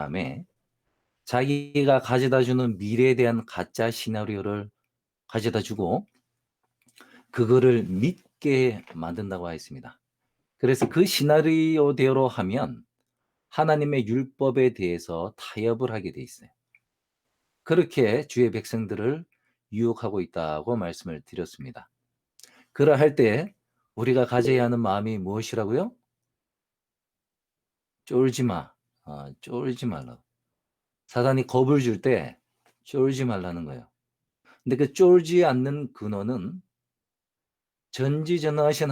다음에 자기가 가져다 주는 미래에 대한 가짜 시나리오를 가져다 주고 그거를 믿게 만든다고 하였습니다. 그래서 그 시나리오대로 하면 하나님의 율법에 대해서 타협을 하게 돼 있어요. 그렇게 주의 백성들을 유혹하고 있다고 말씀을 드렸습니다. 그러할 때 우리가 가져야 하는 마음이 무엇이라고요? 쫄지 마. 쫄지 말라. 사단이 겁을 줄 때 쫄지 말라는 거예요. 근데 그 쫄지 않는 근원은 전지전능하신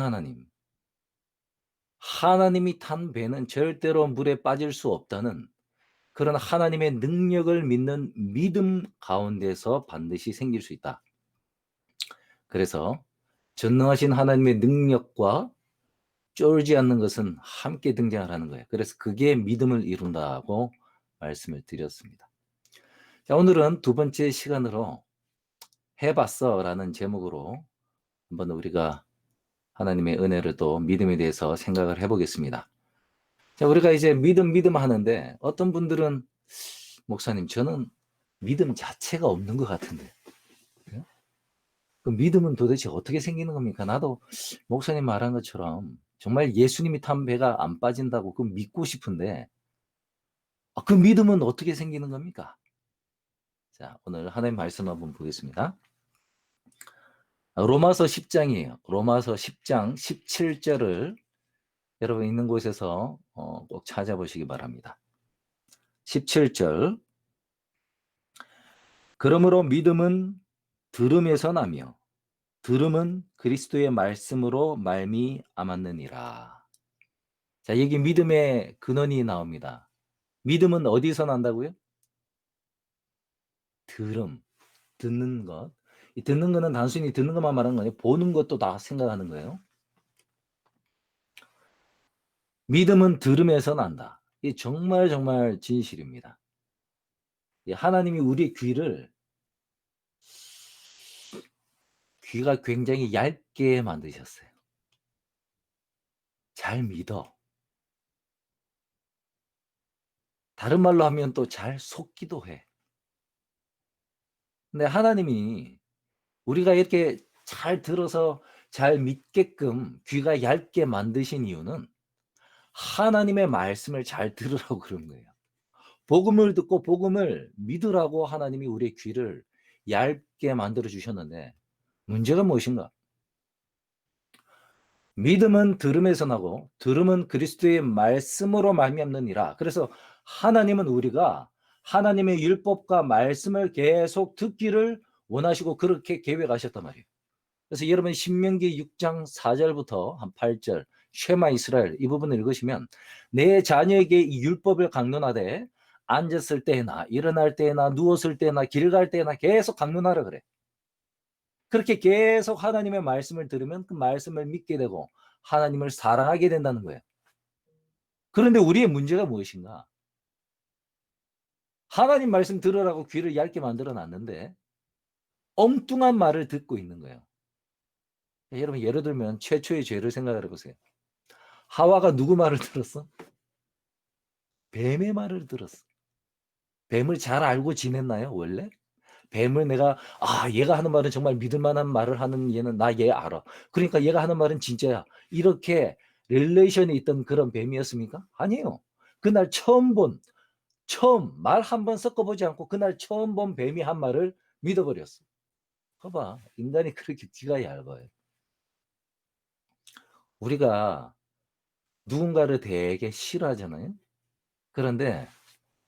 하나님이 탄 배는 절대로 물에 빠질 수 없다는 그런 하나님의 능력을 믿는 믿음 가운데서 반드시 생길 수 있다. 그래서 전능하신 하나님의 능력과 쫄지 않는 것은 함께 등장을 하는 거예요. 그래서 그게 믿음을 이룬다고 말씀을 드렸습니다. 자, 오늘은 두 번째 시간으로 해봤어 라는 제목으로 한번 우리가 하나님의 은혜를 또 믿음에 대해서 생각을 해보겠습니다. 자, 우리가 이제 믿음 하는데 어떤 분들은 목사님 저는 믿음 자체가 없는 것 같은데 그 믿음은 도대체 어떻게 생기는 겁니까? 나도 목사님 말한 것처럼 정말 예수님이 탄 배가 안 빠진다고 그 믿고 싶은데 그 믿음은 어떻게 생기는 겁니까? 자, 오늘 하나님 말씀 한번 보겠습니다. 로마서 10장이에요. 로마서 10장 17절을 여러분 있는 곳에서 꼭 찾아보시기 바랍니다. 17절. 그러므로 믿음은 들음에서 나며 들음은 그리스도의 말씀으로 말미암았느니라. 자, 여기 믿음의 근원이 나옵니다. 믿음은 어디서 난다고요? 들음, 듣는 것. 이 듣는 거는 단순히 듣는 것만 말하는 거예요. 보는 것도 다 생각하는 거예요. 믿음은 들음에서 난다. 이 정말 진실입니다. 하나님이 우리의 귀가 굉장히 얇게 만드셨어요. 잘 믿어. 다른 말로 하면 또 잘 속기도 해. 근데 하나님이 우리가 이렇게 잘 들어서 잘 믿게끔 귀가 얇게 만드신 이유는 하나님의 말씀을 잘 들으라고 그런 거예요. 복음을 듣고 복음을 믿으라고 하나님이 우리의 귀를 얇게 만들어 주셨는데 문제가 무엇인가? 믿음은 들음에서 나고 들음은 그리스도의 말씀으로 말미암느니라. 그래서 하나님은 우리가 하나님의 율법과 말씀을 계속 듣기를 원하시고 그렇게 계획하셨단 말이에요. 그래서 여러분 신명기 6장 4절부터 한 8절 쉐마 이스라엘 이 부분을 읽으시면 내 자녀에게 이 율법을 강론하되 앉았을 때나 일어날 때나 누웠을 때나 길 갈 때나 계속 강론하라 그래. 그렇게 계속 하나님의 말씀을 들으면 그 말씀을 믿게 되고 하나님을 사랑하게 된다는 거예요. 그런데 우리의 문제가 무엇인가? 하나님 말씀 들으라고 귀를 얇게 만들어 놨는데 엉뚱한 말을 듣고 있는 거예요. 여러분 예를 들면 최초의 죄를 생각해 보세요. 하와가 누구 말을 들었어? 뱀의 말을 들었어. 뱀을 잘 알고 지냈나요, 원래? 뱀을 내가 얘가 하는 말은 정말 믿을 만한 말을 하는 얘는 나 얘 알아. 그러니까 얘가 하는 말은 진짜야. 이렇게 릴레이션이 있던 그런 뱀이었습니까? 아니에요. 그날 처음 말 한 번 섞어보지 않고 그날 처음 본 뱀이 한 말을 믿어버렸어. 봐봐, 인간이 그렇게 귀가 얇아요. 우리가 누군가를 되게 싫어하잖아요. 그런데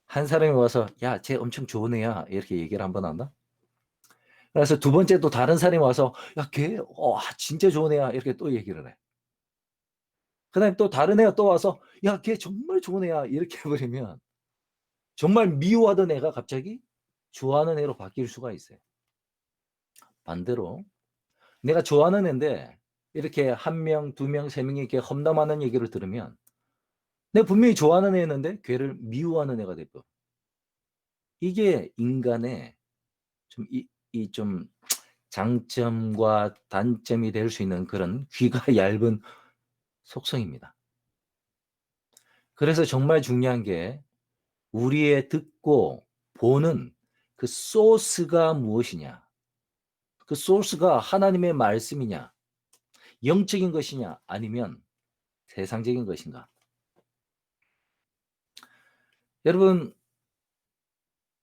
한 사람이 와서 야, 쟤 엄청 좋은 애야 이렇게 얘기를 한번 한다. 그래서 두 번째 또 다른 사람이 와서 야, 걔 진짜 좋은 애야 이렇게 또 얘기를 해. 그다음에 또 다른 애가 또 와서 야, 걔 정말 좋은 애야 이렇게 해버리면 정말 미워하던 애가 갑자기 좋아하는 애로 바뀔 수가 있어요. 반대로 내가 좋아하는 애인데 이렇게 한 명, 두 명, 세 명이 이렇게 험담하는 얘기를 들으면 내가 분명히 좋아하는 애였는데 걔를 미워하는 애가 됐고 이게 인간의 좀 장점과 단점이 될 수 있는 그런 귀가 얇은 속성입니다. 그래서 정말 중요한 게 우리의 듣고 보는 그 소스가 무엇이냐? 그 소스가 하나님의 말씀이냐? 영적인 것이냐? 아니면 세상적인 것인가? 여러분,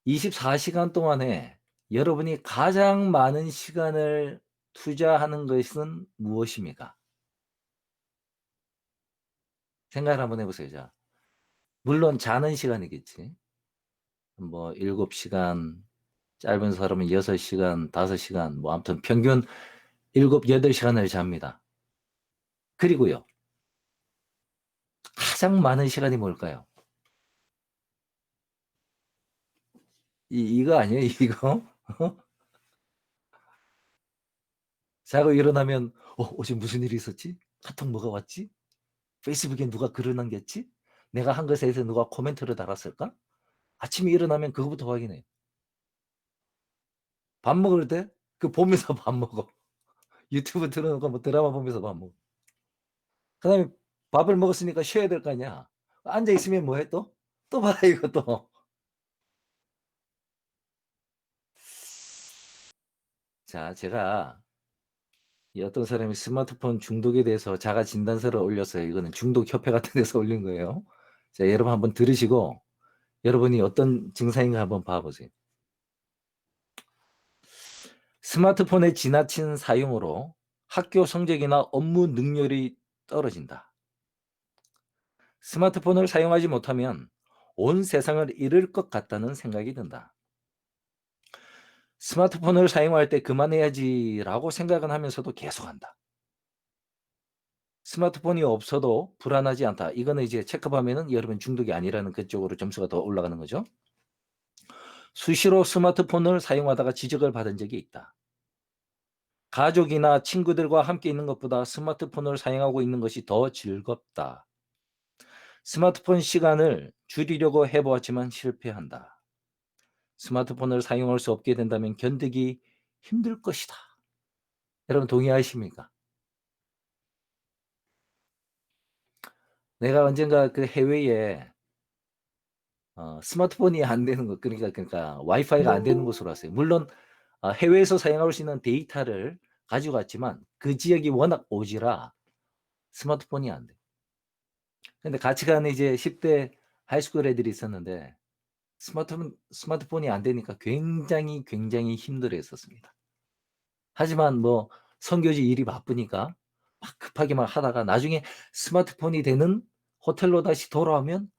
24시간 동안에 여러분이 가장 많은 시간을 투자하는 것은 무엇입니까? 생각을 한번 해보세요. 자, 물론 자는 시간이겠지. 뭐 7시간, 짧은 사람은 6시간, 5시간, 뭐 아무튼 평균 7, 8시간을 잡니다. 그리고요, 가장 많은 시간이 뭘까요? 이거 아니에요, 이거? 자고 일어나면, 어제 무슨 일이 있었지? 카톡 뭐가 왔지? 페이스북에 누가 글을 남겼지? 내가 한 것에 대해서 누가 코멘트를 달았을까? 아침에 일어나면 그거부터 확인해. 밥 먹을 때 그 보면서 밥 먹어. 유튜브 틀어놓고 뭐 드라마 보면서 밥 먹어. 그다음에 밥을 먹었으니까 쉬어야 될 거 아니야. 앉아 있으면 뭐해 또? 또 봐 이거 또. 자, 제가 이 어떤 사람이 스마트폰 중독에 대해서 자가 진단서를 올렸어요. 이거는 중독 협회 같은 데서 올린 거예요. 자, 여러분 한번 들으시고 여러분이 어떤 증상인가 한번 봐보세요. 스마트폰의 지나친 사용으로 학교 성적이나 업무 능률이 떨어진다. 스마트폰을 사용하지 못하면 온 세상을 잃을 것 같다는 생각이 든다. 스마트폰을 사용할 때 그만해야지라고 생각은 하면서도 계속한다. 스마트폰이 없어도 불안하지 않다. 이거는 이제 체크하면은 여러분 중독이 아니라는 그쪽으로 점수가 더 올라가는 거죠. 수시로 스마트폰을 사용하다가 지적을 받은 적이 있다. 가족이나 친구들과 함께 있는 것보다 스마트폰을 사용하고 있는 것이 더 즐겁다. 스마트폰 시간을 줄이려고 해보았지만 실패한다. 스마트폰을 사용할 수 없게 된다면 견디기 힘들 것이다. 여러분 동의하십니까? 내가 언젠가 그 해외에 스마트폰이 안 되는 것, 그러니까 와이파이가 안 되는 곳으로 왔어요. 물론 해외에서 사용할 수 있는 데이터를 가지고 왔지만 그 지역이 워낙 오지라 스마트폰이 안 돼. 근데 같이 가는 이제 10대 하이스쿨 애들이 있었는데 스마트폰이 안 되니까 굉장히 힘들어했었습니다. 하지만 뭐 선교지 일이 바쁘니까 막 급하게 막 하다가 나중에 스마트폰이 되는 호텔로 다시 돌아오면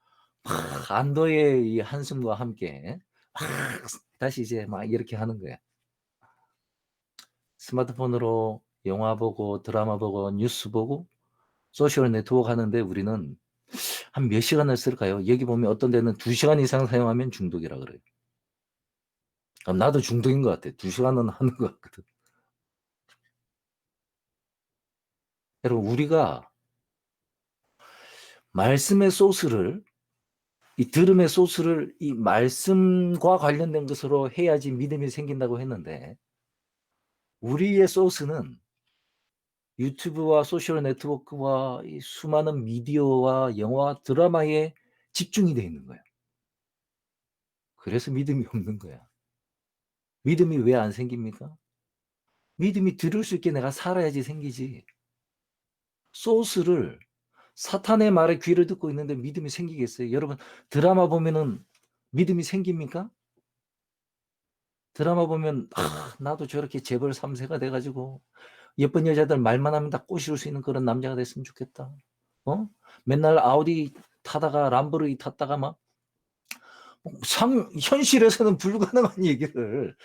막 안도의 이 한숨과 함께 막 다시 이제 막 이렇게 하는 거야. 스마트폰으로 영화 보고 드라마 보고 뉴스 보고 소셜 네트워크 하는데 우리는 한 몇 시간을 쓸까요? 여기 보면 어떤 데는 2시간 이상 사용하면 중독이라 그래요. 나도 중독인 것 같아. 2시간은 하는 것 같거든. 여러분 우리가 말씀의 소스를 이 들음의 소스를 이 말씀과 관련된 것으로 해야지 믿음이 생긴다고 했는데 우리의 소스는 유튜브와 소셜 네트워크와 이 수많은 미디어와 영화, 드라마에 집중이 돼 있는 거야. 그래서 믿음이 없는 거야. 믿음이 왜 안 생깁니까? 믿음이 들을 수 있게 내가 살아야지 생기지. 소스를 사탄의 말에 귀를 듣고 있는데 믿음이 생기겠어요? 여러분 드라마 보면은 믿음이 생깁니까? 드라마 보면 나도 저렇게 재벌 3세가 돼 가지고 예쁜 여자들 말만 하면 다 꼬실 수 있는 그런 남자가 됐으면 좋겠다. 어? 맨날 아우디 타다가 람보르기 탔다가 막 현실에서는 불가능한 얘기를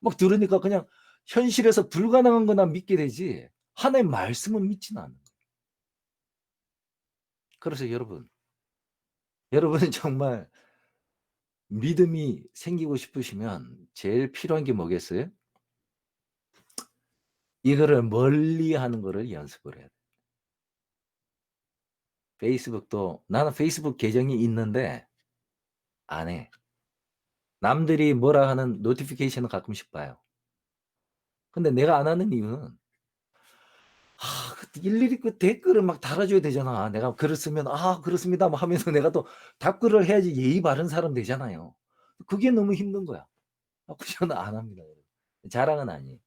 막 들으니까 그냥 현실에서 불가능한 거나 믿게 되지 하나의 말씀은 믿지는 않는 거예요. 그래서 여러분은 정말 믿음이 생기고 싶으시면 제일 필요한 게 뭐겠어요? 이거를 멀리하는 거를 연습을 해야 돼요. 페이스북도 나는 페이스북 계정이 있는데 안 해. 남들이 뭐라 하는 노티피케이션을 가끔씩 봐요. 근데 내가 안 하는 이유는 일일이 그 댓글을 막 달아줘야 되잖아. 내가 글을 쓰면 "아 그렇습니다." 뭐 하면서 내가 또 답글을 해야지 예의 바른 사람 되잖아요. 그게 너무 힘든 거야. 저는 안 합니다. 자랑은 아니에요.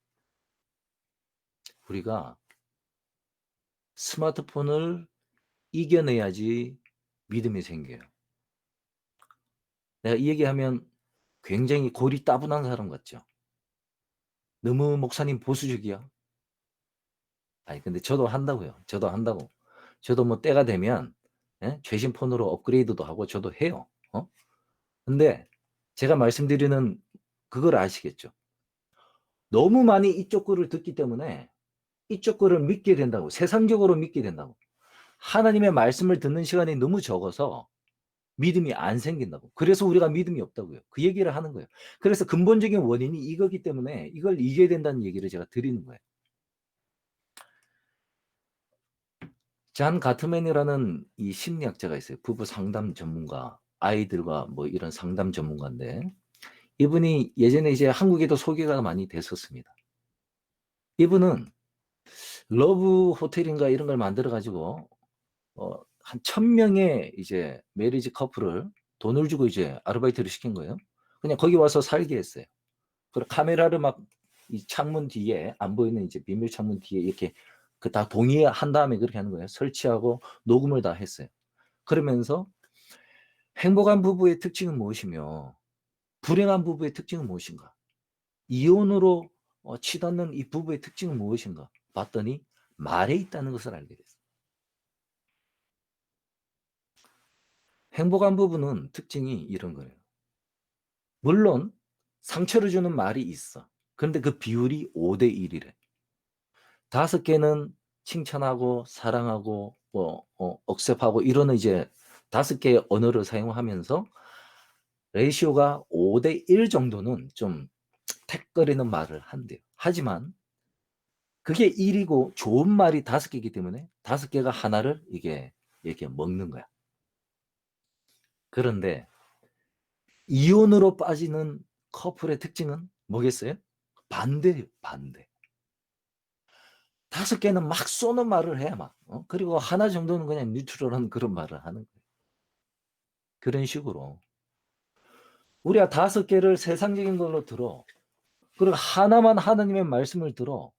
우리가 스마트폰을 이겨내야지 믿음이 생겨요. 내가 이 얘기하면 굉장히 골이 따분한 사람 같죠? "너무 목사님 보수적이야." 아니 근데 저도 한다고요. 저도 한다고. 저도 뭐 때가 되면 예 최신 폰으로 업그레이드도 하고 저도 해요. 근데 제가 말씀드리는 그걸 아시겠죠? 너무 많이 이쪽 글을 듣기 때문에 이쪽 글을 믿게 된다고. 세상적으로 믿게 된다고. 하나님의 말씀을 듣는 시간이 너무 적어서 믿음이 안 생긴다고. 그래서 우리가 믿음이 없다고요. 그 얘기를 하는 거예요. 그래서 근본적인 원인이 이거기 때문에 이걸 이겨야 된다는 얘기를 제가 드리는 거예요. 잔 가트맨이라는 이 심리학자가 있어요. 부부 상담 전문가, 아이들과 뭐 이런 상담 전문가인데 이분이 예전에 이제 한국에도 소개가 많이 됐었습니다. 이분은 러브 호텔인가 이런 걸 만들어 가지고 한 1,000명의 이제 메리지 커플을 돈을 주고 이제 아르바이트를 시킨 거예요. 그냥 거기 와서 살게 했어요. 그리고 카메라를 막 이 창문 뒤에 안 보이는 이제 비밀 창문 뒤에 이렇게 그 다 동의한 다음에 그렇게 하는 거예요. 설치하고 녹음을 다 했어요. 그러면서 행복한 부부의 특징은 무엇이며 불행한 부부의 특징은 무엇인가? 이혼으로 치닫는 이 부부의 특징은 무엇인가? 봤더니 말에 있다는 것을 알게 됐어요. 행복한 부부는 특징이 이런 거예요. 물론 상처를 주는 말이 있어. 그런데 그 비율이 5대 1이래. 5개는 칭찬하고 사랑하고 뭐 억셉하고 이러는 이제 5개의 언어를 사용하면서 레이시오가 5대 1 정도는 좀 택거리는 말을 한대요. 하지만 그게 1이고 좋은 말이 5개이기 때문에 5개가 하나를 이게 이렇게 먹는 거야. 그런데 이혼으로 빠지는 커플의 특징은 뭐겠어요? 반대예요, 반대. 5개는 막 쏘는 말을 해 막. 그리고 하나 정도는 그냥 뉴트럴한 그런 말을 하는 거예요. 그런 식으로 우리가 5개를 세상적인 걸로 들어. 그리고 하나만 하나님의 말씀을 들어.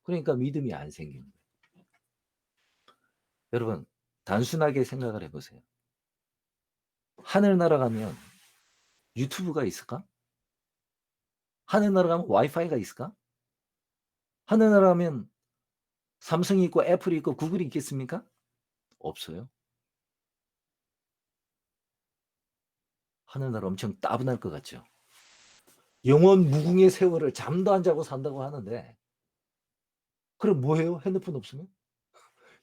그러니까 믿음이 안 생기는 거예요. 여러분 단순하게 생각을 해 보세요. 하늘나라 가면 유튜브가 있을까? 하늘나라 가면 와이파이가 있을까? 하늘나라 가면 삼성이 있고 애플이 있고 구글이 있겠습니까? 없어요. 하늘나라 엄청 따분할 것 같죠. 영원 무궁의 세월을 잠도 안 자고 산다고 하는데 그럼 뭐 해요? 핸드폰 없으면?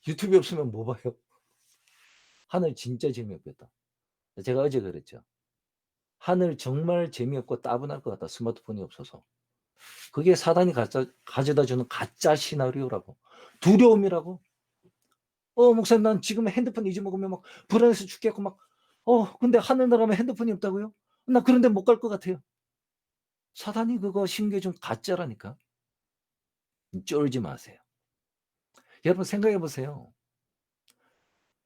유튜브 없으면 뭐 봐요? 하늘 진짜 재미없겠다. 제가 어제 그랬죠. 하늘 정말 재미없고 따분할 것 같다. 스마트폰이 없어서. 그게 사단이 가져다 주는 가짜 시나리오라고. 두려움이라고. 목사님 난 지금 핸드폰 잊어먹으면 막 불안해서 죽겠고 막 근데 하늘 나라면 핸드폰이 없다고요? 나 그런 데 못 갈 것 같아요. 사단이 그거 심겨준 가짜라니까. 쫄지 마세요. 여러분 생각해 보세요.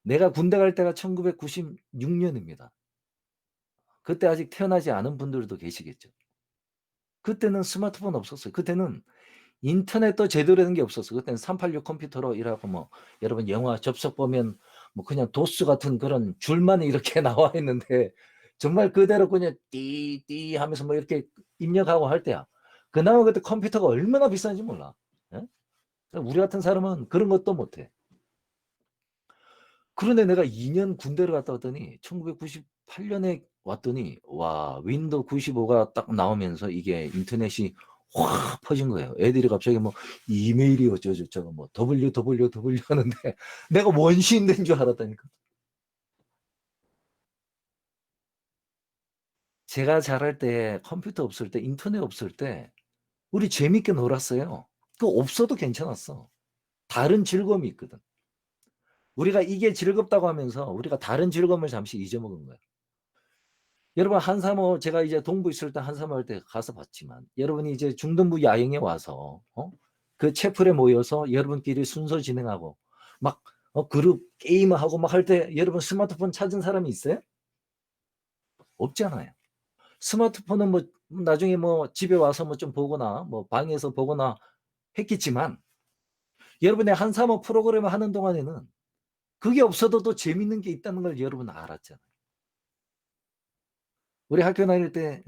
내가 군대 갈 때가 1996 년입니다. 그때 아직 태어나지 않은 분들도 계시겠죠. 그때는 스마트폰 없었어요. 그때는 인터넷도 제대로 된 게 없었어요. 그때는 386 컴퓨터로 일하고 뭐 여러분 영화 접속 보면 뭐 그냥 도스 같은 그런 줄만 이렇게 나와 있는데 정말 그대로 그냥 띠띠 하면서 뭐 이렇게 입력하고 할 때야. 그나마 그때 컴퓨터가 얼마나 비싼지 몰라. 예? 우리 같은 사람은 그런 것도 못 해. 그런데 내가 2년 군대를 갔다 왔더니 1998 년에 왔더니 와 윈도우 95가 딱 나오면서 이게 인터넷이 확 퍼진 거예요. 애들이 갑자기 뭐 이메일이 어쩌고저쩌고 뭐 www 하는데 내가 원시인 된 줄 알았다니까. 제가 자랄 때 컴퓨터 없을 때 인터넷 없을 때 우리 재밌게 놀았어요. 그거 없어도 괜찮았어. 다른 즐거움이 있거든. 우리가 이게 즐겁다고 하면서 우리가 다른 즐거움을 잠시 잊어먹은 거야. 여러분 한사모 제가 이제 동부 있을 때 한사모 할 때 가서 봤지만 여러분이 이제 중동부 야영에 와서 그 채플에 모여서 여러분끼리 순서 진행하고 막 그룹 게임하고 막 할 때 여러분 스마트폰 찾은 사람이 있어요? 없잖아요. 스마트폰은 뭐 나중에 뭐 집에 와서 뭐 좀 보거나 뭐 방에서 보거나 했겠지만 여러분의 한사모 프로그램을 하는 동안에는 그게 없어도 또 재밌는 게 있다는 걸 여러분 알았잖아요. 우리 학교 다닐 때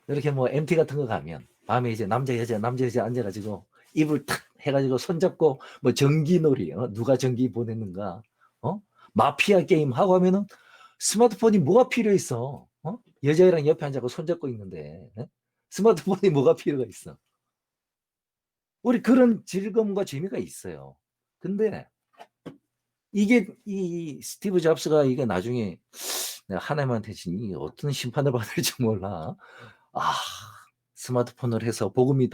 이렇게 뭐 MT 같은 거 가면 밤에 이제 남자 여자 앉아가지고 이불 탁 해가지고 손잡고 뭐 전기놀이 누가 전기 보냈는가 마피아 게임 하고 하면은 스마트폰이 뭐가 필요 있어? 여자애랑 옆에 앉아서 손잡고 있는데 스마트폰이 뭐가 필요가 있어? 우리 그런 즐거움과 재미가 있어요. 근데 이게 이 스티브 잡스가 이게 나중에 내가 하나님한테 이게 어떤 심판을 받을지 몰라. 아, 스마트폰을 해서 복음이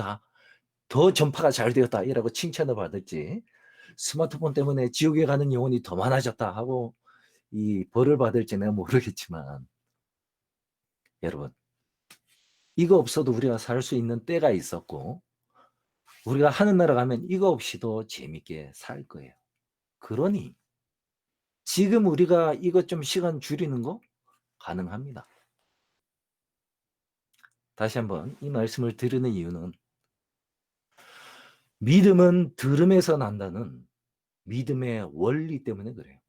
더 전파가 잘 되었다 이라고 칭찬을 받을지 스마트폰 때문에 지옥에 가는 영혼이 더 많아졌다 하고 이 벌을 받을지 내가 모르겠지만 여러분 이거 없어도 우리가 살 수 있는 때가 있었고 우리가 하늘나라 가면 이거 없이도 재밌게 살 거예요. 그러니 지금 우리가 이것 좀 시간 줄이는 거 가능합니다. 다시 한번 이 말씀을 드리는 이유는 믿음은 들음에서 난다는 믿음의 원리 때문에 그래요.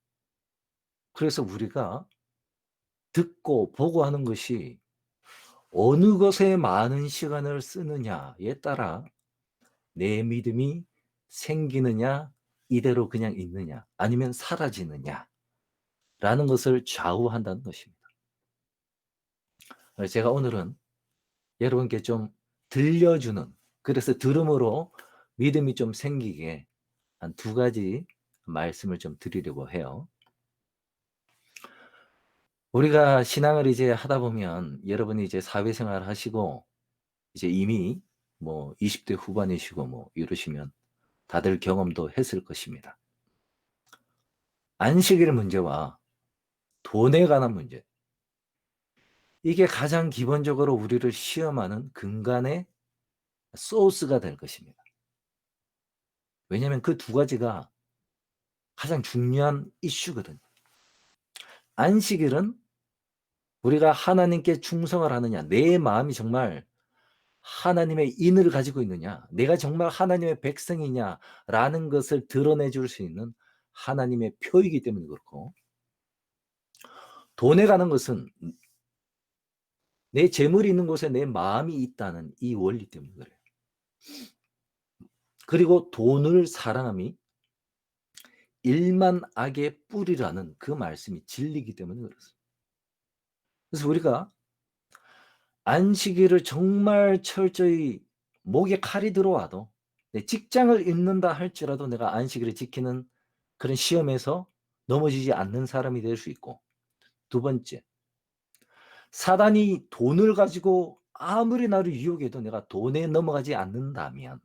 그래서 우리가 듣고 보고 하는 것이 어느 것에 많은 시간을 쓰느냐에 따라 내 믿음이 생기느냐 이대로 그냥 있느냐 아니면 사라지느냐라는 것을 좌우한다는 것입니다. 제가 오늘은 여러분께 좀 들려주는 그래서 들음으로 믿음이 좀 생기게 한 2가지 말씀을 좀 드리려고 해요. 우리가 신앙을 이제 하다 보면 여러분이 이제 사회생활 하시고 이제 이미 뭐 20대 후반이시고 뭐 이러시면 다들 경험도 했을 것입니다. 안식일 문제와 돈에 관한 문제. 이게 가장 기본적으로 우리를 시험하는 근간의 소스가 될 것입니다. 왜냐하면 그 2가지가 가장 중요한 이슈거든요. 안식일은 우리가 하나님께 충성을 하느냐, 내 마음이 정말 하나님의 인을 가지고 있느냐, 내가 정말 하나님의 백성이냐라는 것을 드러내 줄 수 있는 하나님의 표이기 때문에 그렇고 돈에 관한 것은 내 재물이 있는 곳에 내 마음이 있다는 이 원리 때문에 그래요. 그리고 돈을 사랑함이 일만 악의 뿌리라는 그 말씀이 진리이기 때문에 그렇습니다. 그래서 우리가 안식일을 정말 철저히 목에 칼이 들어와도 내 직장을 잃는다 할지라도 내가 안식일을 지키는 그런 시험에서 넘어지지 않는 사람이 될 수 있고 2번째 사단이 돈을 가지고 아무리 나를 유혹해도 내가 돈에 넘어가지 않는다면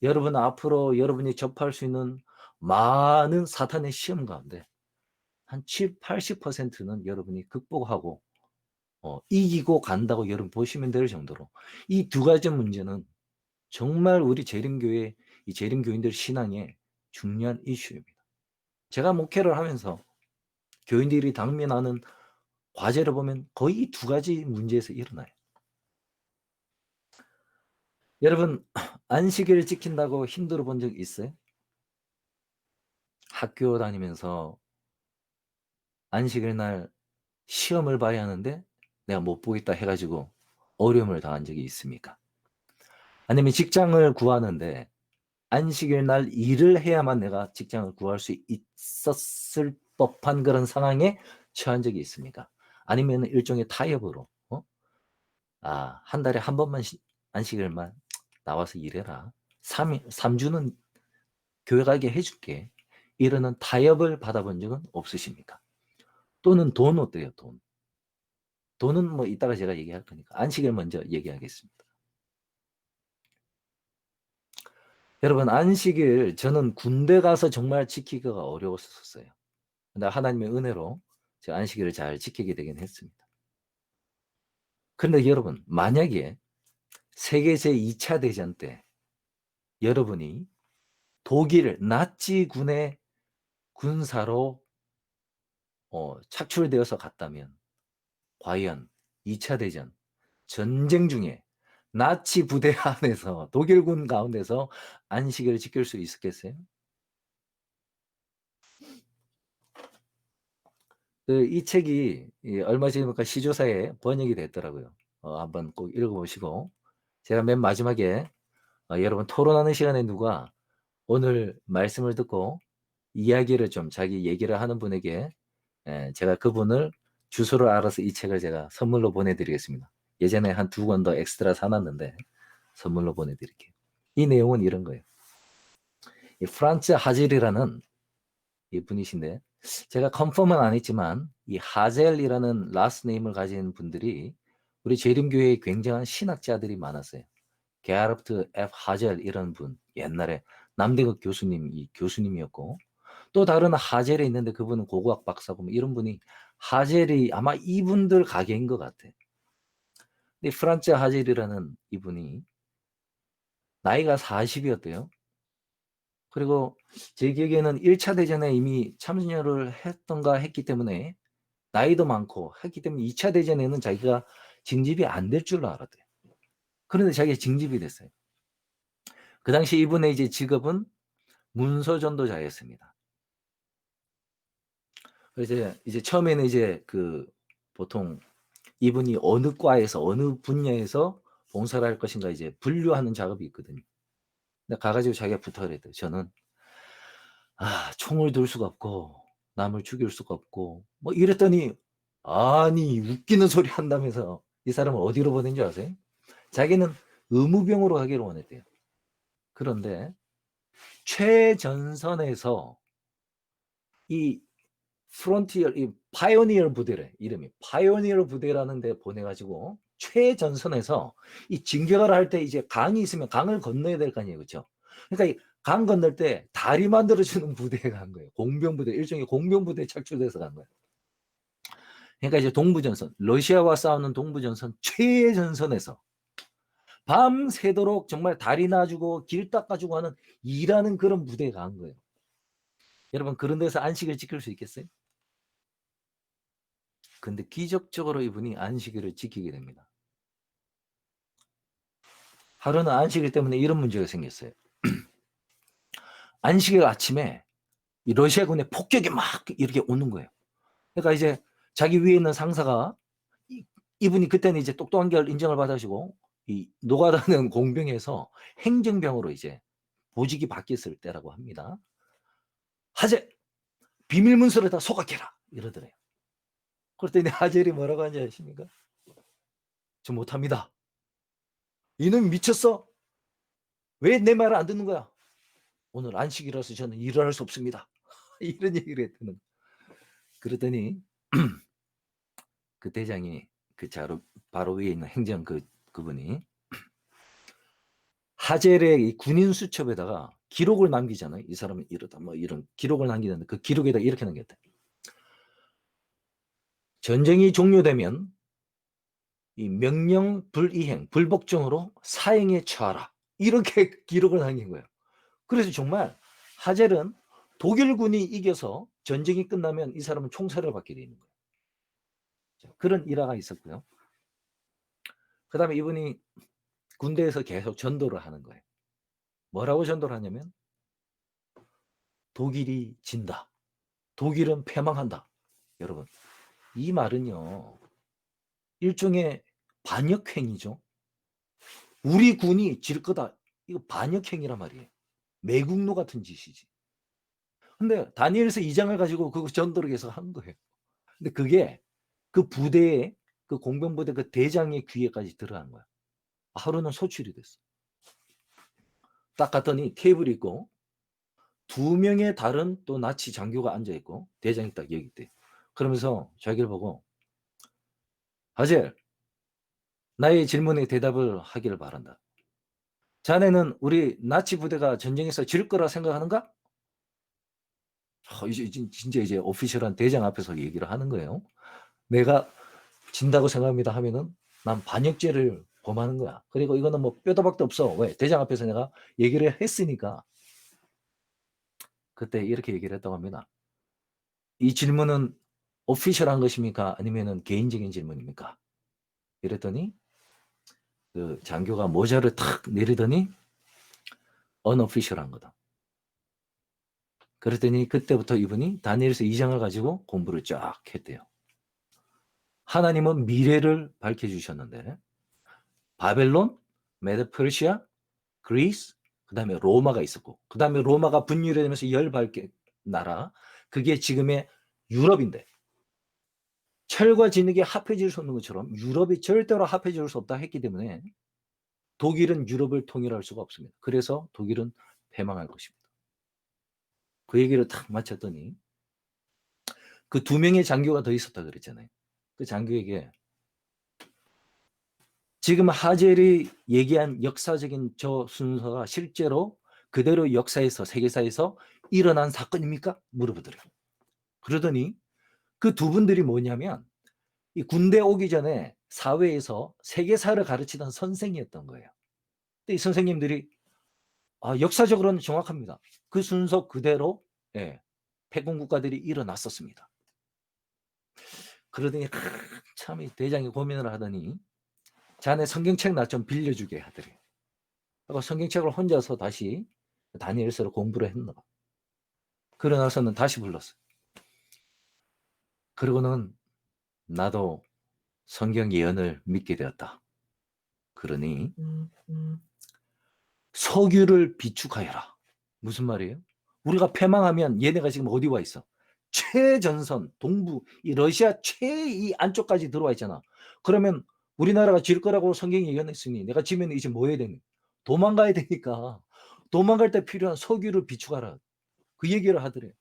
여러분 앞으로 여러분이 접할 수 있는 많은 사탄의 시험 가운데 한 70~80%는 여러분이 극복하고 이기고 간다고 여러분 보시면 될 정도로 이 2가지 문제는 정말 우리 재림교회 이 재림교인들 신앙의 중요한 이슈입니다. 제가 목회를 하면서 교인들이 당면하는 과제를 보면 거의 이 2가지 문제에서 일어나요. 여러분 안식일을 지킨다고 힘들어 본 적 있어요? 학교 다니면서 안식일 날 시험을 봐야 하는데 내가 못 보겠다 해가지고 어려움을 당한 적이 있습니까? 아니면 직장을 구하는데 안식일 날 일을 해야만 내가 직장을 구할 수 있었을 법한 그런 상황에 처한 적이 있습니까? 아니면 일종의 타협으로 한 달에 한 번만 안식일만 나와서 일해라. 3주는 교회 가게 해줄게. 이러는 타협을 받아본 적은 없으십니까? 또는 돈 어때요? 돈은 뭐 이따가 제가 얘기할 거니까 안식일 먼저 얘기하겠습니다. 여러분 안식일 저는 군대 가서 정말 지키기가 어려웠었어요. 근데 하나님의 은혜로 제가 안식일을 잘 지키게 되긴 했습니다. 그런데 여러분 만약에 세계 제2차 대전 때 여러분이 독일 나치군의 군사로 착출되어서 갔다면 과연 2차 대전 전쟁 중에 나치 부대 안에서 독일군 가운데서 안식을 지킬 수 있었겠어요? 이 책이 얼마 전에 보니까 시조사에 번역이 됐더라고요. 한번 꼭 읽어보시고 제가 맨 마지막에 여러분 토론하는 시간에 누가 오늘 말씀을 듣고 이야기를 좀 자기 얘기를 하는 분에게 제가 그분을 주소를 알아서 이 책을 제가 선물로 보내드리겠습니다. 예전에 한 2권 더 엑스트라 사놨는데 선물로 보내드릴게요. 이 내용은 이런 거예요. 이 프란츠 하젤이라는 이 분이신데 제가 컨펌은 안 했지만 이 하젤이라는 라스트 네임을 가진 분들이 우리 재림교회에 굉장한 신학자들이 많았어요. 게하르트 F. 하젤 이런 분 옛날에 남대극 교수님 이 교수님이었고 또 다른 하젤이 있는데 그분은 고고학 박사고 뭐 이런 분이 하젤이 아마 이분들 가게인 것 같아. 근데 프란츠 하젤이라는 이분이 나이가 40이었대요. 그리고 제 기억에는 1차 대전에 이미 참여를 했던가 했기 때문에 나이도 많고 했기 때문에 2차 대전에는 자기가 징집이 안 될 줄로 알았대요. 그런데 자기가 징집이 됐어요. 그 당시 이분의 이제 직업은 문서 전도자였습니다. 그래서 이제 처음에는 이제 그 보통 이분이 어느 과에서 어느 분야에서 봉사를 할 것인가 이제 분류하는 작업이 있거든요. 근데 가가지고 자기가 부탁을 했대요. 저는 총을 들 수가 없고 남을 죽일 수가 없고 뭐 이랬더니 아니 웃기는 소리 한다면서 이 사람을 어디로 보낸 줄 아세요? 자기는 의무병으로 가기를 원했대요. 그런데 최전선에서 이 프론티어 이 파이오니어 부대래 이름이 파이오니어 부대라는 데 보내가지고 최전선에서 이 진격을 할 때 이제 강이 있으면 강을 건너야 될 거 아니에요, 그렇죠? 그러니까 이 강 건널 때 다리 만들어주는 부대에 간 거예요. 공병부대 일종의 공병부대에 착출돼서 간 거예요. 그러니까 이제 동부전선 러시아와 싸우는 동부전선 최전선에서 밤새도록 정말 다리 놔주고 길 닦아주고 하는 일하는 그런 부대에 간 거예요. 여러분 그런 데서 안식을 지킬 수 있겠어요? 근데 기적적으로 이분이 안식일을 지키게 됩니다. 하루는 안식일 때문에 이런 문제가 생겼어요. 안식일 아침에 이 러시아군의 폭격이 막 이렇게 오는 거예요. 그러니까 이제 자기 위에 있는 상사가 이분이 그때는 이제 똑똑한 걸 인정을 받아주고 이 노가다는 공병에서 행정병으로 이제 보직이 바뀌었을 때라고 합니다. 하재 비밀 문서를 다 소각해라 이러더래요. 그랬더니 하젤이 뭐라고 하는지 아십니까? 저 못합니다. 이놈 미쳤어? 왜 내 말을 안 듣는 거야? 오늘 안식이라서 저는 일을 할 수 없습니다. 이런 얘기를 했다는. 그랬더니 그 대장이 그 바로 위에 있는 행정 그분이 하젤의 이 군인 수첩에다가 기록을 남기잖아요. 이 사람은 이러다 뭐 이런 기록을 남기는데 그 기록에다 이렇게 남겼대. 전쟁이 종료되면 이 명령 불이행, 불복종으로 사형에 처하라. 이렇게 기록을 남긴 거예요. 그래서 정말 하젤은 독일군이 이겨서 전쟁이 끝나면 이 사람은 총살을 받게 돼 있는 거예요. 그런 일화가 있었고요. 그 다음에 이분이 군대에서 계속 전도를 하는 거예요. 뭐라고 전도를 하냐면 독일이 진다. 독일은 패망한다. 여러분 이 말은요. 일종의 반역행위죠. 우리 군이 질 거다. 이거 반역행위란 말이에요. 매국노 같은 짓이지. 근데 다니엘서 2장을 가지고 그 전도를 계속 한 거예요. 근데 그게 그 부대에 그 공병부대 그 대장의 귀에까지 들어간 거야. 하루는 소출이 됐어. 딱 갔더니 테이블이 있고 2명의 다른 또 나치 장교가 앉아 있고 대장이 딱 여기 있대. 그러면서 자기를 보고 하젤 나의 질문에 대답을 하기를 바란다. 자네는 우리 나치 부대가 전쟁에서 질 거라 생각하는가? 이제 진짜 이제 오피셜한 대장 앞에서 얘기를 하는 거예요. 내가 진다고 생각합니다 하면은 난 반역죄를 범하는 거야. 그리고 이거는 뭐 뼈도 박도 없어. 왜? 대장 앞에서 내가 얘기를 했으니까. 그때 이렇게 얘기를 했다고 합니다. 이 질문은 오피셜한 것입니까? 아니면은 개인적인 질문입니까? 이랬더니 그 장교가 모자를 탁 내리더니 언오피셜한 거다. 그랬더니 그때부터 이분이 다니엘서 2장을 가지고 공부를 쫙 했대요. 하나님은 미래를 밝혀주셨는데 바벨론, 메드퍼시아, 그리스, 그 다음에 로마가 있었고 그 다음에 로마가 분열이 되면서 열발개 나라, 그게 지금의 유럽인데 철과 진흙이 합해질 수 없는 것처럼 유럽이 절대로 합해질 수 없다 했기 때문에 독일은 유럽을 통일할 수가 없습니다. 그래서 독일은 패망할 것입니다. 그 얘기를 탁 마쳤더니 그 2명의 장교가 더 있었다 그랬잖아요. 그 장교에게 지금 하젤이 얘기한 역사적인 저 순서가 실제로 그대로 역사에서 세계사에서 일어난 사건입니까? 물어보더래요. 그러더니 그 2분들이 뭐냐면 이 군대 오기 전에 사회에서 세계사를 가르치던 선생이었던 거예요. 근데 이 선생님들이 역사적으로는 정확합니다. 그 순서 그대로 패권 국가들이 일어났었습니다. 그러더니 참 이 대장이 고민을 하더니 자네 성경책 나 좀 빌려주게 하더래요. 그리고 성경책을 혼자서 다시 다니엘서를 공부를 했나 봐. 그러고 나서는 다시 불렀어요. 그러고는 나도 성경 예언을 믿게 되었다. 그러니 석유를 비축하여라. 무슨 말이에요? 우리가 패망하면 얘네가 지금 어디 와 있어? 최전선, 동부, 이 러시아 최이 안쪽까지 들어와 있잖아. 그러면 우리나라가 질 거라고 성경이 예언했으니 내가 지면 이제 뭐 해야 되니? 도망가야 되니까 도망갈 때 필요한 석유를 비축하라. 그 얘기를 하더래.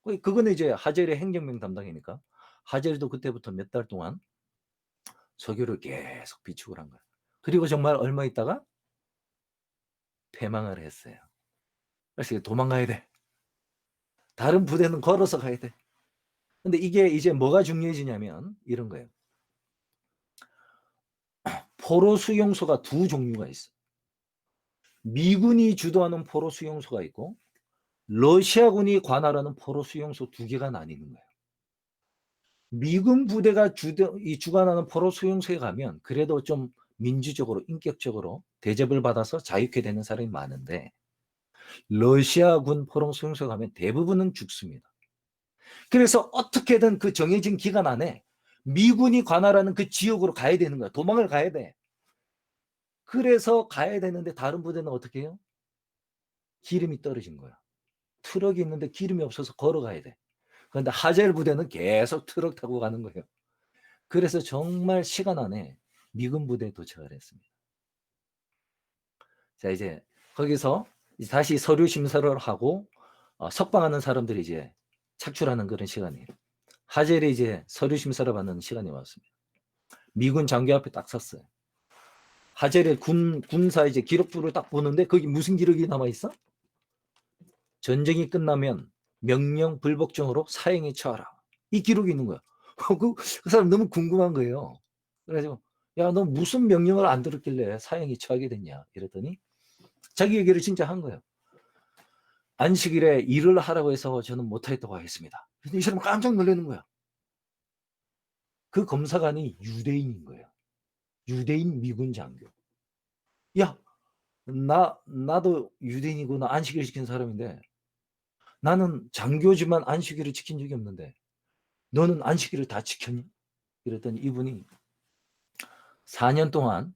그거는 이제 하젤의 행정명 담당이니까 하젤도 그때부터 몇 달 동안 석유를 계속 비축을 한 거야. 그리고 정말 얼마 있다가 패망을 했어요. 그래서 도망가야 돼. 다른 부대는 걸어서 가야 돼. 근데 이게 이제 뭐가 중요해지냐면 이런 거예요. 포로 수용소가 2종류가 있어. 미군이 주도하는 포로 수용소가 있고 러시아군이 관할하는 포로 수용소 2개가 나뉘는 거예요. 미군 부대가 주관하는 포로 수용소에 가면 그래도 좀 민주적으로 인격적으로 대접을 받아서 자유케 되는 사람이 많은데 러시아군 포로 수용소에 가면 대부분은 죽습니다. 그래서 어떻게든 그 정해진 기간 안에 미군이 관할하는 그 지역으로 가야 되는 거야. 도망을 가야 돼. 그래서 가야 되는데 다른 부대는 어떻게 해요? 기름이 떨어진 거야. 트럭이 있는데 기름이 없어서 걸어가야 돼. 그런데 하젤 부대는 계속 트럭 타고 가는 거예요. 그래서 정말 시간 안에 미군 부대에 도착을 했습니다. 자, 이제 거기서 다시 서류 심사를 하고 석방하는 사람들이 이제 착출하는 그런 시간이에요. 하젤이 이제 서류 심사를 받는 시간이 왔습니다. 미군 장교 앞에 딱 섰어요. 하젤의 군사 이제 기록부를 딱 보는데 거기 무슨 기록이 남아 있어? 전쟁이 끝나면 명령 불복종으로 사형에 처하라. 이 기록이 있는 거야. 그 사람 너무 궁금한 거예요. 그래가지고 야, 너 무슨 명령을 안 들었길래 사형에 처하게 됐냐 이랬더니 자기 얘기를 진짜 한 거예요. 안식일에 일을 하라고 해서 저는 못하겠다고 하겠습니다. 근데 이 사람 깜짝 놀라는 거야. 그 검사관이 유대인인 거예요. 유대인 미군 장교. 야, 나도 유대인이구나. 안식일 지킨 사람인데 나는 장교지만 안식일을 지킨 적이 없는데 너는 안식일을 다 지켰니? 이랬더니 이분이 4년 동안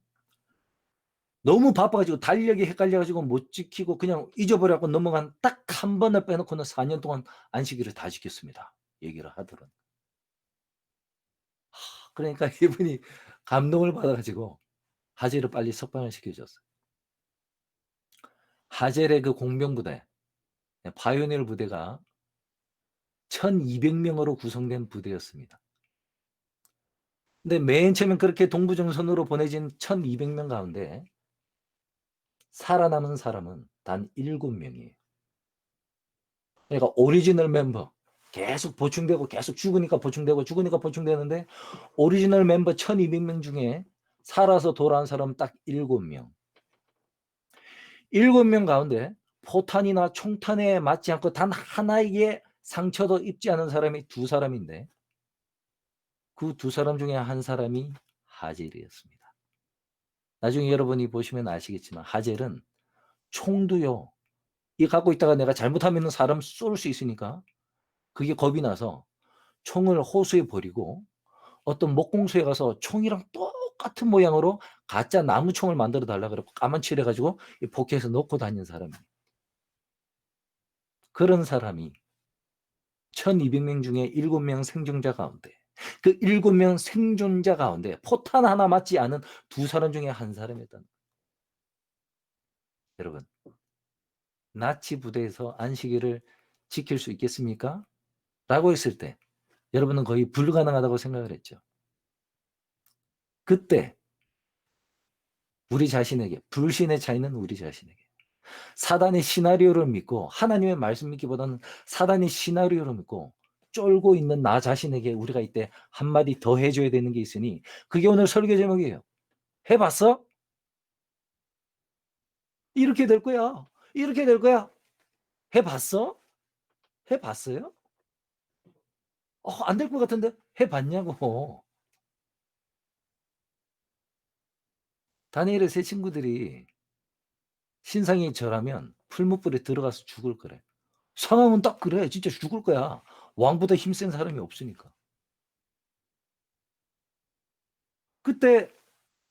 너무 바빠가지고 달력이 헷갈려가지고 못 지키고 그냥 잊어버려갖고 넘어간 딱 한 번을 빼놓고는 4년 동안 안식일을 다 지켰습니다. 얘기를 하더라고요. 그러니까 이분이 감동을 받아가지고 하젤을 빨리 석방을 시켜줬어요. 하젤의 그 공병부대, 파이오니어 부대가 1200명으로 구성된 부대였습니다. 근데 맨 처음에 그렇게 동부정선으로 보내진 1200명 가운데 살아남은 사람은 단 7명이에요. 그러니까 오리지널 멤버 계속 보충되고 계속 죽으니까 보충되고 죽으니까 보충되는데 오리지널 멤버 1200명 중에 살아서 돌아온 사람은 딱 7명. 7명 가운데 포탄이나 총탄에 맞지 않고 단 하나의 상처도 입지 않은 사람이 2사람인데 그 2사람 중에 한 사람이 하젤이었습니다. 나중에 여러분이 보시면 아시겠지만 하젤은 총도요. 이 갖고 있다가 내가 잘못하면 사람 쏠 수 있으니까 그게 겁이 나서 총을 호수에 버리고 어떤 목공소에 가서 총이랑 똑같은 모양으로 가짜 나무총을 만들어 달라 그러고 까만칠해 가지고 이 포켓에서 넣고 다니는 사람이에요. 그런 사람이 1200명 중에 7명 생존자 가운데 그 7명 생존자 가운데 포탄 하나 맞지 않은 2사람 중에 한 사람이었다는 거예요. 여러분, 나치 부대에서 안식일을 지킬 수 있겠습니까? 라고 했을 때 여러분은 거의 불가능하다고 생각을 했죠. 그때 우리 자신에게 불신에 차 있는 우리 자신에게 사단의 시나리오를 믿고 하나님의 말씀 믿기보다는 사단의 시나리오를 믿고 쫄고 있는 나 자신에게 우리가 이때 한마디 더 해줘야 되는 게 있으니 그게 오늘 설교 제목이에요. 해봤어? 이렇게 될 거야. 이렇게 될 거야. 해봤어? 해봤어요? 안 될 것 같은데 해봤냐고. 다니엘의 세 친구들이 신상이 저라면 풀무불에 들어가서 죽을 거래. 상황은 딱 그래. 진짜 죽을 거야. 왕보다 힘센 사람이 없으니까. 그때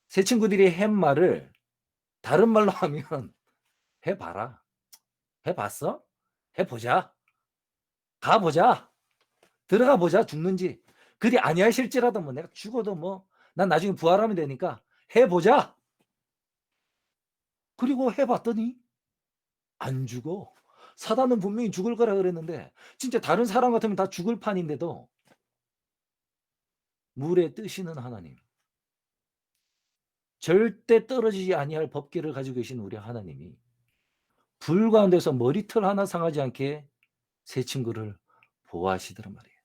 세 친구들이 한 말을 다른 말로 하면 해봐라. 해봤어? 해보자. 가보자. 들어가 보자. 죽는지. 그리 아니하실지라도 뭐 내가 죽어도 뭐 난 나중에 부활하면 되니까 해보자. 그리고 해봤더니 안 죽어. 사단은 분명히 죽을 거라 그랬는데 진짜 다른 사람 같으면 다 죽을 판인데도 물에 뜨시는 하나님. 절대 떨어지지 아니할 법궤를 가지고 계신 우리 하나님이 불 가운데서 머리털 하나 상하지 않게 세 친구를 보호하시더란 말이에요.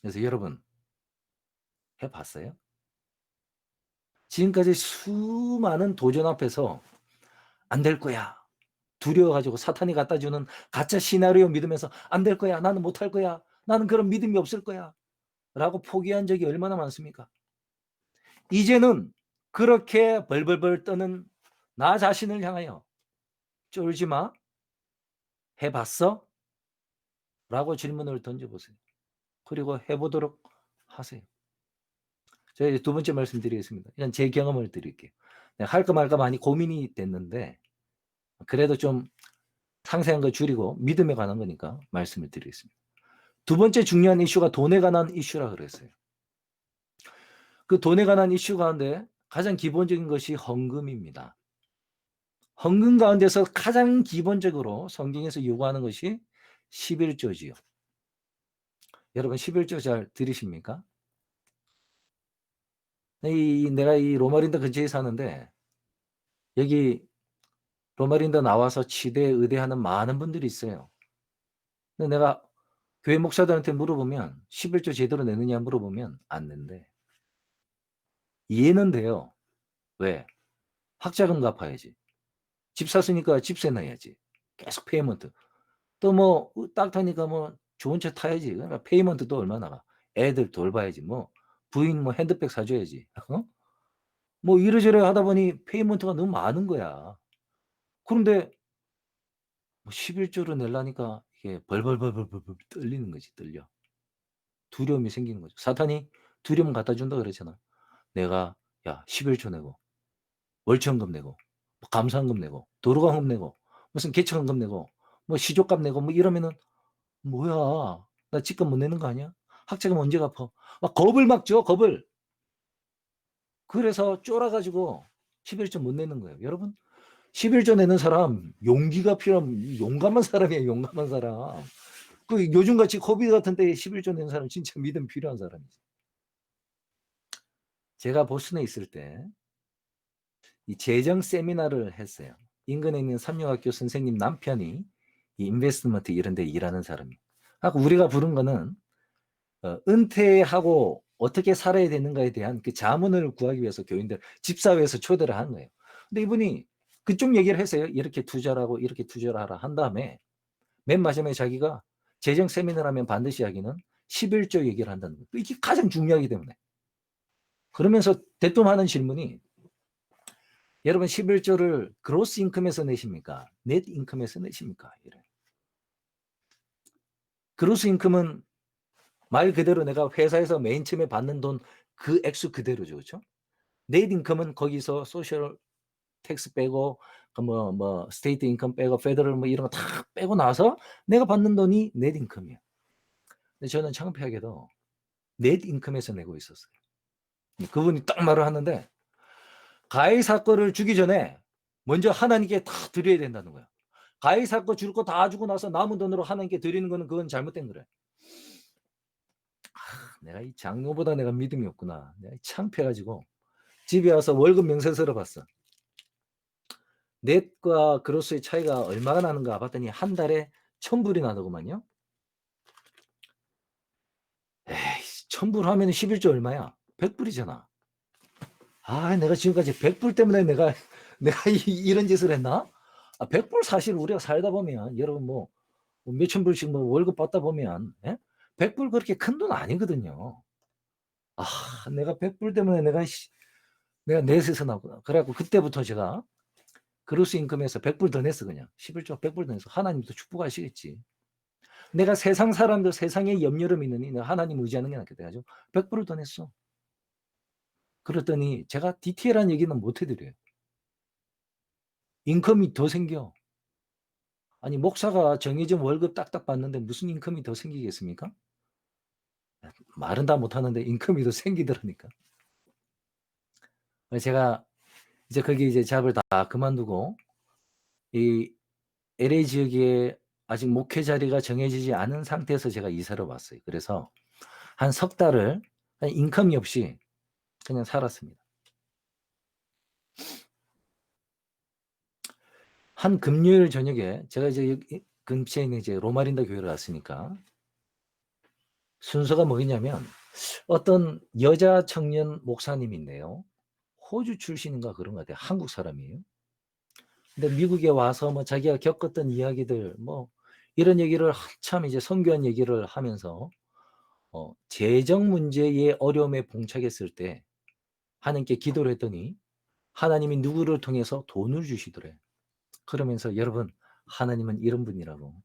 그래서 여러분 해봤어요? 지금까지 수많은 도전 앞에서 안 될 거야. 두려워가지고 사탄이 갖다 주는 가짜 시나리오 믿으면서 안 될 거야. 나는 못할 거야. 나는 그런 믿음이 없을 거야. 라고 포기한 적이 얼마나 많습니까? 이제는 그렇게 벌벌벌 떠는 나 자신을 향하여 쫄지 마. 해봤어? 라고 질문을 던져보세요. 그리고 해보도록 하세요. 제가 이제 2번째 말씀드리겠습니다. 그냥 제 경험을 드릴게요. 할까 말까 많이 고민이 됐는데 그래도 좀 상세한 거 줄이고 믿음에 관한 거니까 말씀을 드리겠습니다. 2번째 중요한 이슈가 돈에 관한 이슈라 그랬어요. 그 돈에 관한 이슈 가운데 가장 기본적인 것이 헌금입니다. 헌금 가운데서 가장 기본적으로 성경에서 요구하는 것이 11조지요. 여러분 11조 잘 들으십니까? 내가 이 로마린도 근처에 사는데 여기 로마린도 나와서 치대 의대하는 많은 분들이 있어요. 근데 내가 교회 목사들한테 물어보면 11조 제대로 내느냐 물어보면 안 낸대. 이해는 돼요. 왜? 학자금 갚아야지. 집 샀으니까 집세 내야지. 계속 페이먼트. 또 뭐 딱 타니까 뭐 좋은 차 타야지. 그러니까 페이먼트도 얼마 나가. 애들 돌봐야지. 뭐 부인 뭐 핸드백 사줘야지. 어? 뭐 이래저래 하다 보니 페이먼트가 너무 많은 거야. 그런데 뭐 11조를 내려니까 이게 벌벌벌벌벌 떨리는 거지, 떨려. 두려움이 생기는 거죠. 사탄이 두려움 갖다 준다 그랬잖아. 내가 야 11조 내고 월천금 내고 뭐 감사한금 내고 도로관금 내고 무슨 개천금 내고 뭐 시조값 내고 뭐 이러면은 뭐야 나 집값 못 내는 거 아니야? 학자금 언제 갚아? 막 겁을 막 줘, 겁을. 그래서 쫄아가지고 11조 못 내는 거예요. 여러분 11조 내는 사람 용기가 필요한 용감한 사람이에요. 용감한 사람. 그 요즘같이 코비드 같은 때에 11조 내는 사람 진짜 믿음 필요한 사람이지. 제가 보스턴에 있을 때 이 재정 세미나를 했어요. 인근에 있는 삼육학교 선생님 남편이 이 인베스트먼트 이런 데 일하는 사람이. 우리가 부른 거는 은퇴하고 어떻게 살아야 되는가에 대한 그 자문을 구하기 위해서 교인들 집사회에서 초대를 한 거예요. 근데 이분이 그쪽 얘기를 했어요. 이렇게 투자를 하고 이렇게 투자를 하라 한 다음에 맨 마지막에 자기가 재정 세미나를 하면 반드시 하기는 11조 얘기를 한다는 거예요. 이게 가장 중요하기 때문에. 그러면서 대뜸 하는 질문이 여러분 11조를 그로스 인컴에서 내십니까? 넷 인컴에서 내십니까? 이래. 그로스 인컴은 말 그대로 내가 회사에서 맨 처음에 받는 돈 그 액수 그대로죠. 그렇죠? 넷 인컴은 거기서 소셜 텍스 빼고 뭐 스테이트 인컴 빼고 페더럴 뭐 이런 거 다 빼고 나서 내가 받는 돈이 넷 인컴이야. 근데 저는 창피하게도 넷 인컴에서 내고 있었어요. 그분이 딱 말을 하는데 가해 사건을 주기 전에 먼저 하나님께 다 드려야 된다는 거야. 가해 사건 줄 거 다 주고 나서 남은 돈으로 하나님께 드리는 거는 그건 잘못된 거래. 내가 이 장로보다 내가 믿음이 없구나. 내가 창피해가지고 집에 와서 월급 명세서를 봤어. 넷과 그로스의 차이가 얼마가 나는가 봤더니 한 달에 1,000불이 나더구만요. 에이, 1,000불 하면 11조 얼마야? 100불이잖아. 아, 내가 지금까지 100불 때문에 내가 이런 짓을 했나? 100불 사실 우리가 살다 보면 여러분 뭐 몇천 불씩 뭐 월급 받다 보면 100불 그렇게 큰 돈 아니거든요. 아, 내가 100불 때문에 내가 넷에서 나구나. 그래갖고 그때부터 제가 그로스 인컴에서 100불 더 냈어. 그냥 11조 100불 더 냈어. 하나님도 축복하시겠지. 내가 세상 사람들 세상에 염려를 믿느니 내가 하나님 의지하는 게 낫겠다 해가지고 100불을 더 냈어. 그랬더니 제가 디테일한 얘기는 못 해드려요. 인컴이 더 생겨. 아니 목사가 정해진 월급 딱딱 받는데 무슨 인컴이 더 생기겠습니까? 말은 다 못하는데 인컴이 더 생기더라니까. 제가 이제 거기 이제 잡을 다 그만두고 이 LA 지역에 아직 목회 자리가 정해지지 않은 상태에서 제가 이사를 왔어요. 그래서 한 석 달을 인컴이 없이 그냥 살았습니다. 한 금요일 저녁에 제가 이제 근처에 있는 이제 로마린다 교회를 갔으니까 순서가 뭐였냐면 어떤 여자 청년 목사님인데요. 호주 출신인가 그런 것 같아요. 한국 사람이에요. 근데 미국에 와서 뭐 자기가 겪었던 이야기들 뭐 이런 얘기를 한참 이제 선교한 얘기를 하면서 재정 문제의 어려움에 봉착했을 때 하나님께 기도를 했더니 하나님이 누구를 통해서 돈을 주시더래. 그러면서 여러분 하나님은 이런 분이라고.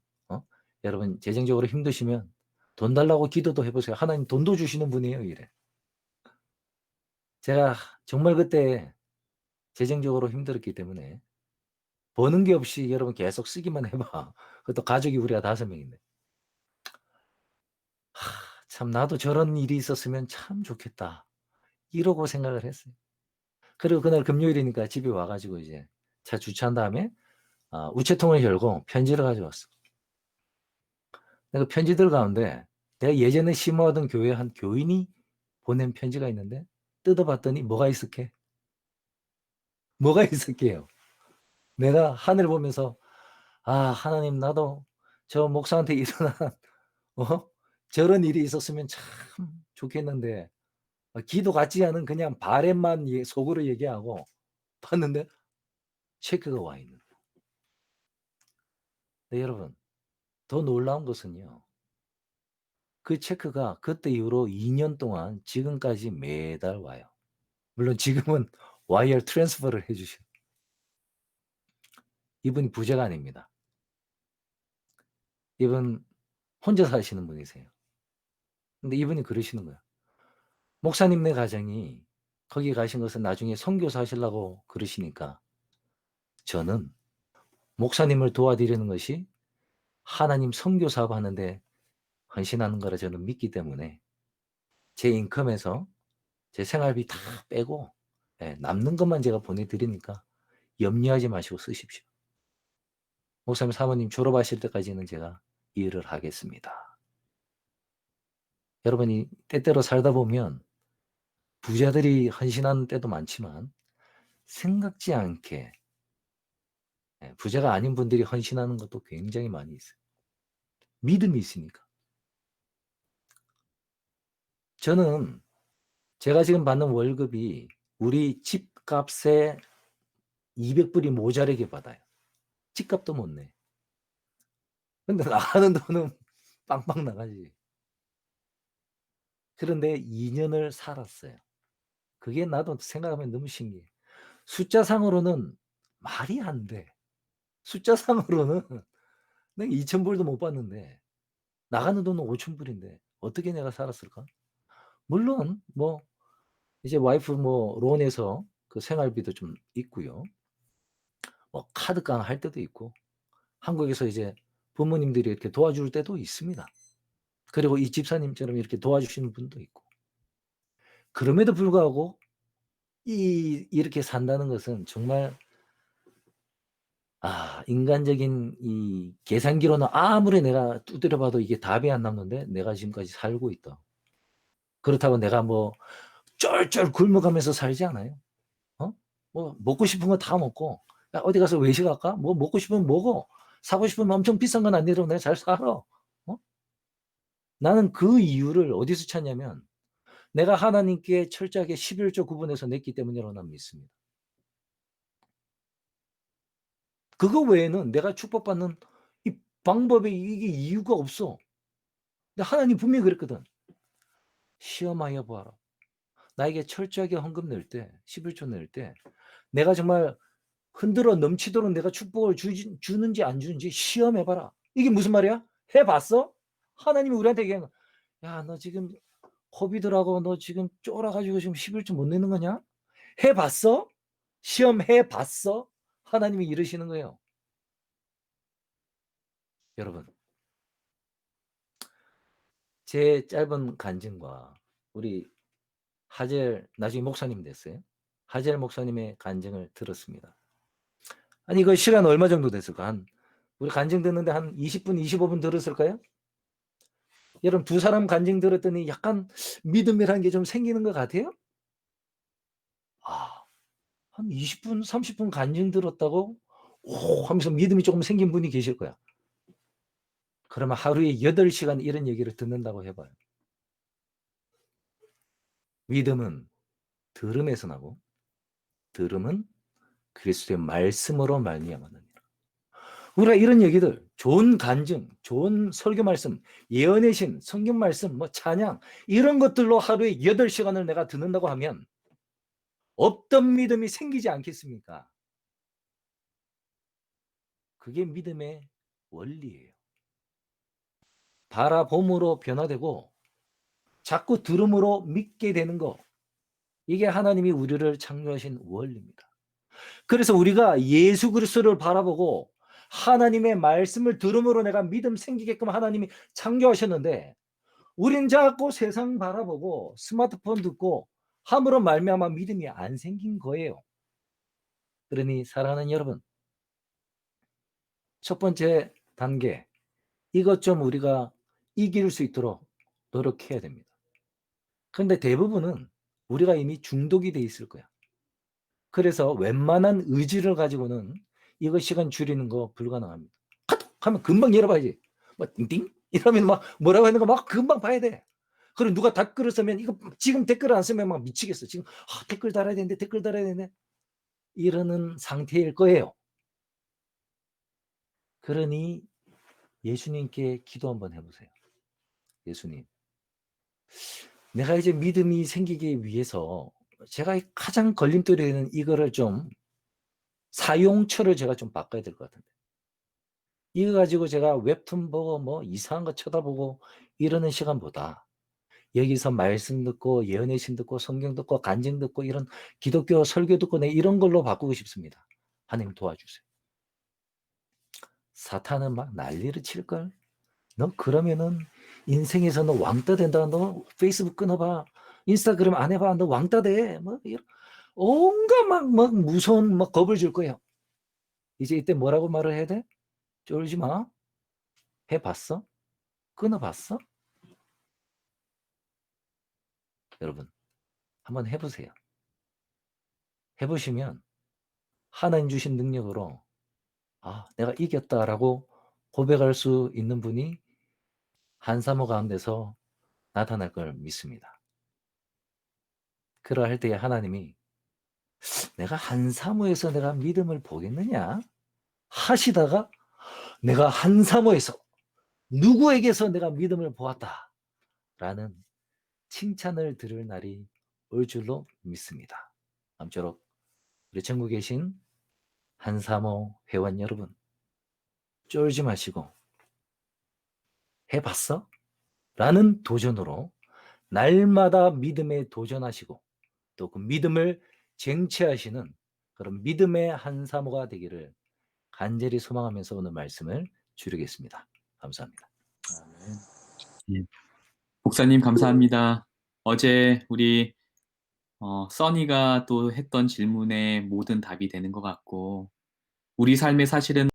여러분 재정적으로 힘드시면 돈 달라고 기도도 해보세요. 하나님 돈도 주시는 분이에요. 이래. 제가 정말 그때 재정적으로 힘들었기 때문에 버는 게 없이 여러분 계속 쓰기만 해봐. 그것도 가족이 우리가 5명인데. 참 나도 저런 일이 있었으면 참 좋겠다. 이러고 생각을 했어요. 그리고 그날 금요일이니까 집에 와가지고 이제 차 주차한 다음에 우체통을 열고 편지를 가져왔어. 그 편지들 가운데 내가 예전에 심호하던 교회 한 교인이 보낸 편지가 있는데 뜯어봤더니 뭐가 있을게? 뭐가 있을게요? 내가 하늘 보면서 하나님 나도 저 목사한테 일어난 저런 일이 있었으면 참 좋겠는데 기도 같지 않은 그냥 바램만 속으로 얘기하고 봤는데 체크가 와 있는. 네, 여러분 더 놀라운 것은요. 그 체크가 그때 이후로 2년 동안 지금까지 매달 와요. 물론 지금은 와이어 트랜스퍼를 해주셔. 이분이 부자가 아닙니다. 이분 혼자 사시는 분이세요. 근데 이분이 그러시는 거예요. 목사님네 가정이 거기 가신 것은 나중에 선교사 하시려고 그러시니까 저는 목사님을 도와드리는 것이 하나님 선교 사업하는데 헌신하는 거라 저는 믿기 때문에 제 인컴에서 제 생활비 다 빼고 남는 것만 제가 보내드리니까 염려하지 마시고 쓰십시오. 목사님 사모님 졸업하실 때까지는 제가 일을 하겠습니다. 여러분이 때때로 살다 보면 부자들이 헌신하는 때도 많지만 생각지 않게 부자가 아닌 분들이 헌신하는 것도 굉장히 많이 있어요. 믿음이 있으니까. 저는 제가 지금 받는 월급이 우리 집값에 200 불이 모자라게 받아요. 집값도 못 내. 근데 나가는 돈은 빵빵 나가지. 그런데 2 년을 살았어요. 그게 나도 생각하면 너무 신기해. 숫자상으로는 말이 안 돼. 숫자상으로는 내가 2,000 불도 못 받는데 나가는 돈은 5,000 불인데 어떻게 내가 살았을까? 물론 뭐 이제 와이프 뭐 론에서 그 생활비도 좀 있고요. 뭐 카드깡 할 때도 있고 한국에서 이제 부모님들이 이렇게 도와줄 때도 있습니다. 그리고 이 집사님처럼 이렇게 도와주시는 분도 있고. 그럼에도 불구하고 이렇게 산다는 것은 정말 인간적인 이 계산기로는 아무리 내가 두드려 봐도 이게 답이 안 나오는데 내가 지금까지 살고 있다. 그렇다고 내가 뭐 쩔쩔 굶어가면서 살지 않아요. 어? 뭐 먹고 싶은 거 다 먹고 야 어디 가서 외식할까? 뭐 먹고 싶으면 먹어. 사고 싶으면 엄청 비싼 건 아니더라도 내가 잘 살아. 나는 그 이유를 어디서 찾냐면 내가 하나님께 철저하게 11조 구분해서 냈기 때문이라고 나는 믿습니다. 그거 외에는 내가 축복받는 이 방법에 이게 이유가 없어. 근데 하나님 분명히 그랬거든. 시험하여 보아라. 나에게 철저하게 헌금 낼 때, 11조 낼 때 내가 정말 흔들어 넘치도록 내가 축복을 주는지 안 주는지 시험해 봐라. 이게 무슨 말이야? 해 봤어? 하나님이 우리한테 얘기하는 거야. 야, 너 지금 코비드라고 너 지금 쫄아 가지고 지금 11조 못 내는 거냐? 해 봤어? 시험해 봤어? 하나님이 이러시는 거예요. 여러분, 제 짧은 간증과 우리 하젤 나중에 목사님 됐어요. 하젤 목사님의 간증을 들었습니다. 아니 이거 시간 얼마 정도 됐을까? 우리 간증 듣는데 한 20분, 25분 들었을까요? 여러분 두 사람 간증 들었더니 약간 믿음이라는 게 좀 생기는 것 같아요? 한 20분, 30분 간증 들었다고 오 하면서 믿음이 조금 생긴 분이 계실 거야. 그러면 하루에 8시간 이런 얘기를 듣는다고 해 봐요. 믿음은 들음에서 나고 들음은 그리스도의 말씀으로 말미암았느니라. 우리가 이런 얘기들 좋은 간증, 좋은 설교 말씀, 예언의 신, 성경 말씀, 뭐 찬양 이런 것들로 하루에 8시간을 내가 듣는다고 하면 없던 믿음이 생기지 않겠습니까? 그게 믿음의 원리예요. 바라봄으로 변화되고 자꾸 들음으로 믿게 되는 거. 이게 하나님이 우리를 창조하신 원리입니다. 그래서 우리가 예수 그리스도를 바라보고 하나님의 말씀을 들음으로 내가 믿음 생기게끔 하나님이 창조하셨는데 우린 자꾸 세상 바라보고 스마트폰 듣고 함으로 말미암아 믿음이 안 생긴 거예요. 그러니 사랑하는 여러분, 첫 번째 단계 이것 좀 우리가 이길 수 있도록 노력해야 됩니다. 그런데 대부분은 우리가 이미 중독이 돼 있을 거야. 그래서 웬만한 의지를 가지고는 이거 시간 줄이는 거 불가능합니다. 카톡 하면 금방 열어봐야지. 뭐 띵띵 이러면 막 뭐라고 하는 거 막 금방 봐야 돼. 그리고 누가 댓글을 쓰면 이거 지금 댓글 안 쓰면 막 미치겠어. 지금 댓글 달아야 되는데 댓글 달아야 되는데 이러는 상태일 거예요. 그러니 예수님께 기도 한번 해보세요. 예수님, 내가 이제 믿음이 생기기 위해서 제가 가장 걸림돌이 되는 이거를 좀 사용처를 제가 좀 바꿔야 될 것 같은데. 이거 가지고 제가 웹툰 보고 뭐 이상한 거 쳐다보고 이러는 시간보다 여기서 말씀 듣고 예언의 신 듣고 성경 듣고 간증 듣고 이런 기독교 설교 듣고 내 이런 걸로 바꾸고 싶습니다. 하나님 도와주세요. 사탄은 막 난리를 칠걸. 너 그러면은 인생에서 너 왕따 된다. 너 페이스북 끊어봐. 인스타그램 안 해봐. 너 왕따 돼. 뭐 이런 온갖 막 무서운 막 겁을 줄 거예요. 이제 이때 뭐라고 말을 해야 돼? 쫄지 마. 해봤어? 끊어봤어? 여러분 한번 해보세요. 해보시면 하나님 주신 능력으로 내가 이겼다라고 고백할 수 있는 분이 한사모 가운데서 나타날 걸 믿습니다. 그러할 때에 하나님이 '내가 한사모에서 내가 믿음을 보겠느냐?' 하시다가 '내가 한사모에서 누구에게서 내가 믿음을 보았다.'라는 칭찬을 들을 날이 올 줄로 믿습니다. 아무쪼록 우리 전국에 계신 한사모 회원 여러분, 쫄지 마시고 '해 봤어?' 라는 도전으로 날마다 믿음에 도전하시고 또 그 믿음을 쟁취하시는 그런 믿음의 한사모가 되기를 간절히 소망하면서 오늘 말씀을 줄이겠습니다. 감사합니다. 아멘. 예. 목사님 감사합니다. 어제 우리 써니가 또 했던 질문에 모든 답이 되는 것 같고 우리 삶에 사실은